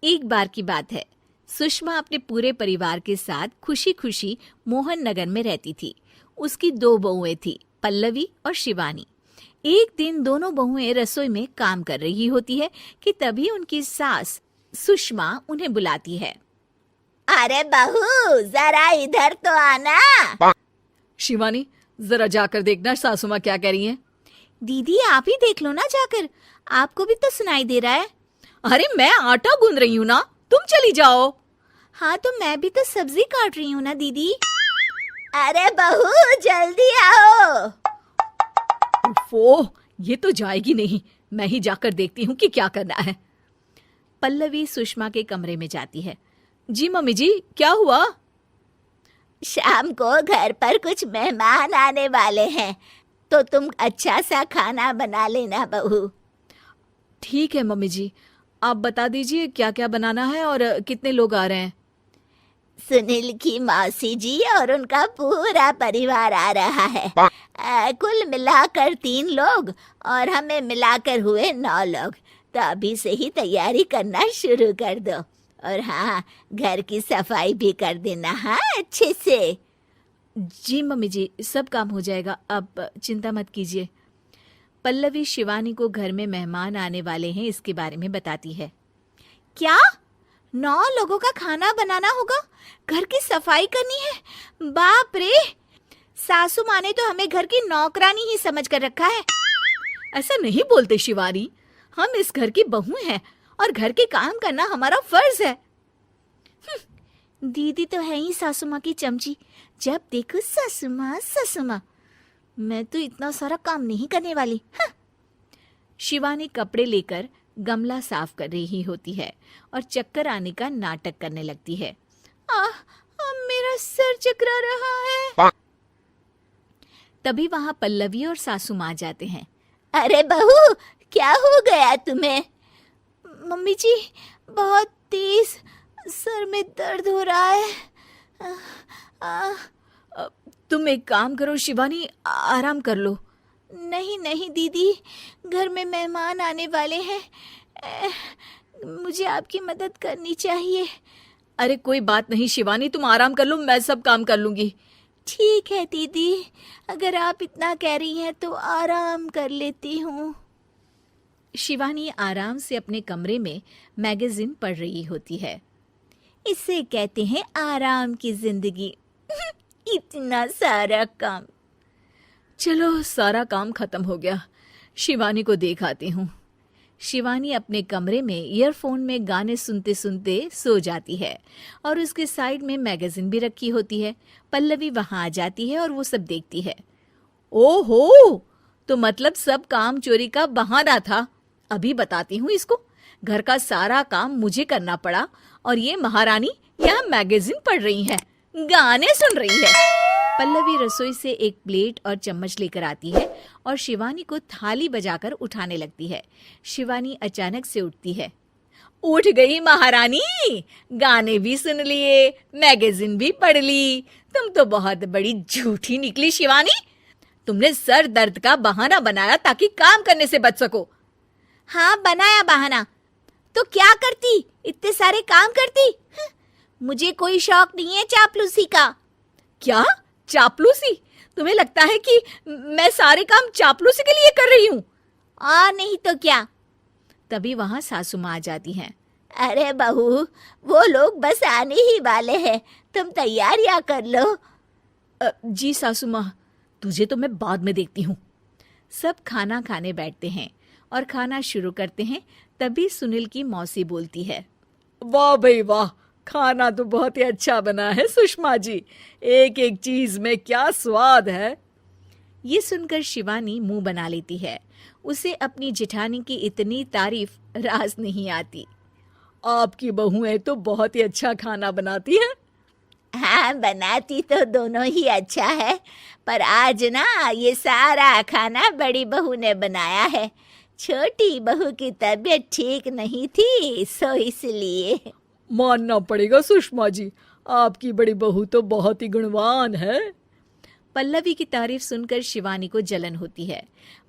एक बार की बात है, सुषमा अपने पूरे परिवार के साथ खुशी खुशी मोहन नगर में रहती थी। उसकी 2 बहुएं थी, पल्लवी और शिवानी। एक दिन दोनों बहुएं रसोई में काम कर रही होती है कि तभी उनकी सास सुषमा उन्हें बुलाती है। अरे बहू, जरा इधर तो आना। शिवानी, जरा जाकर देखना सासू माँ क्या कह रही हैं। दीदी आप ही देख लो ना जाकर, आपको भी तो सुनाई दे रहा है। अरे मैं आटा गूंद रही हूँ ना, तुम चली जाओ। हाँ तो मैं भी तो सब्जी काट रही हूँ ना दीदी। अरे बहू जल्दी आओ। ओह, ये तो जाएगी नहीं, मैं ही जाकर देखती हूँ कि क्या करना है। पल्लवी सुषमा के कमरे में जाती है। जी मम्मी जी, क्या हुआ? शाम को घर पर कुछ मेहमान आने वाले हैं, तो तुम अच्छा सा खाना बना लेना बहू। ठीक है मम्मी जी, आप बता दीजिए क्या क्या बनाना है और कितने लोग आ रहे हैं। सुनील की मौसी जी और उनका पूरा परिवार आ रहा है। कुल मिलाकर 3 लोग और हमें मिलाकर हुए 9 लोग। तो अभी से ही तैयारी करना शुरू कर दो। और हाँ, घर की सफाई भी कर देना, हाँ अच्छे से। जी मम्मी जी, सब काम हो जाएगा, आप चिंता मत कीजिए। पल्लवी शिवानी को घर में मेहमान आने वाले हैं इसके बारे में बताती है। क्या 9 लोगों का खाना बनाना होगा, घर की सफाई करनी है? बाप रे, सासू माँ ने तो हमें घर की नौकरानी ही समझ कर रखा है। ऐसा नहीं बोलते शिवानी, हम इस घर की बहू हैं और घर के काम करना हमारा फर्ज है। दीदी तो है ही सासू माँ की चमची, जब देखो सासू माँ सासू माँ। मैं तो इतना सारा काम नहीं करने वाली। शिवानी कपड़े लेकर गमला साफ कर रही होती है और चक्कर आने का नाटक करने लगती है। मेरा सर चकरा रहा है। तभी वहां पल्लवी और सासू माँ जाते हैं। अरे बहू, क्या हो गया तुम्हें? मम्मी जी, बहुत तेज सर में दर्द हो रहा है। तुम एक काम करो शिवानी, आराम कर लो। नहीं नहीं दीदी, घर में मेहमान आने वाले हैं, मुझे आपकी मदद करनी चाहिए। अरे कोई बात नहीं शिवानी, तुम आराम कर लो, मैं सब काम कर लूंगी। ठीक है दीदी, अगर आप इतना कह रही हैं तो आराम कर लेती हूँ। शिवानी आराम से अपने कमरे में मैगजीन पढ़ रही होती है। इसे कहते हैं आराम की जिंदगी। इतना सारा काम। चलो सारा काम खत्म हो गया, शिवानी को देख आती हूँ। शिवानी अपने कमरे में ईयरफोन में गाने सुनते सुनते सो जाती है और उसके साइड में मैगजीन भी रखी होती है। पल्लवी वहां आ जाती है और वो सब देखती है। ओहो, तो मतलब सब काम चोरी का बहाना था। अभी बताती हूँ इसको। घर का सारा काम मुझे करना पड़ा और ये महारानी यहाँ मैगजीन पढ़ रही है, गाने सुन रही है। पल्लवी रसोई से एक प्लेट और चम्मच लेकर आती है और शिवानी को थाली बजाकर उठाने लगती है। शिवानी अचानक से उठती है। उठ गई महारानी, गाने भी सुन लिए, मैगजीन भी पढ़ ली। तुम तो बहुत बड़ी झूठी निकली शिवानी। तुमने सर दर्द का बहाना बनाया ताकि काम करने से बच सको। हाँ बनाया बहाना, तो क्या करती, इतने सारे काम करती। मुझे कोई शौक नहीं है चापलूसी का। क्या चापलूसी? तुम्हें लगता है कि मैं सारे काम चापलूसी के लिए कर रही हूँ? नहीं तो क्या। तभी वहां सासू माँ आ जाती हैं। अरे बहू, वो लोग बस आने ही वाले हैं, तुम तैयारियां कर लो। जी सासू माँ, तुझे तो मैं बाद में देखती हूँ। सब खाना खाने बैठते हैं और खाना शुरू करते हैं। तभी सुनील की मौसी बोलती है। वाह भाई वाह, खाना तो बहुत ही अच्छा बना है सुषमा जी, एक एक चीज में क्या स्वाद है। ये सुनकर शिवानी मुंह बना लेती है। उसे अपनी जेठानी की इतनी तारीफ रास नहीं आती। आपकी बहुएं तो बहुत ही अच्छा खाना बनाती हैं। हाँ बनाती तो दोनों ही अच्छा है, पर आज ना ये सारा खाना बड़ी बहू ने बनाया है। छोटी बहू की तबीयत ठीक नहीं थी, सो इसलिए। मानना पड़ेगा सुषमा जी, आपकी बड़ी बहू तो बहुत ही गुणवान है। पल्लवी की तारीफ सुनकर शिवानी को जलन होती है।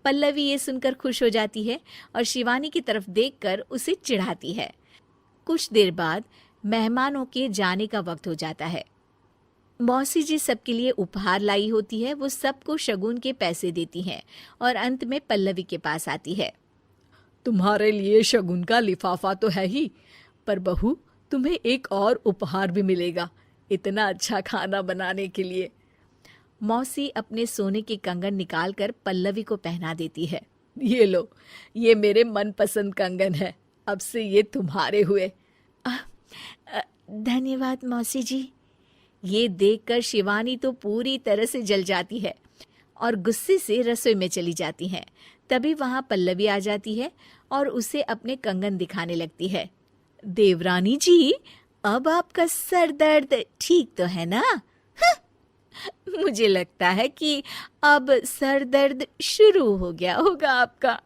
पल्लवी ये सुनकर खुश हो जाती है और शिवानी की तरफ देखकर उसे चिढ़ाती है। कुछ देर बाद मेहमानों के जाने का वक्त हो जाता है। मौसी जी सबके लिए उपहार लाई होती है। वो सबको शगुन के पैसे देती हैं और अंत में पल्लवी के पास आती है। तुम्हारे लिए शगुन का लिफाफा तो है ही, पर बहू तुम्हें एक और उपहार भी मिलेगा इतना अच्छा खाना बनाने के लिए। मौसी अपने सोने के कंगन निकालकर पल्लवी को पहना देती है। ये लो, ये मेरे मनपसंद कंगन है, अब से ये तुम्हारे हुए। धन्यवाद मौसी जी। ये देखकर शिवानी तो पूरी तरह से जल जाती है और गुस्से से रसोई में चली जाती है। तभी वहां पल्लवी आ जाती है और उसे अपने कंगन दिखाने लगती है। देवरानी जी, अब आपका सर दर्द ठीक तो है ना? मुझे लगता है कि अब सर दर्द शुरू हो गया होगा आपका।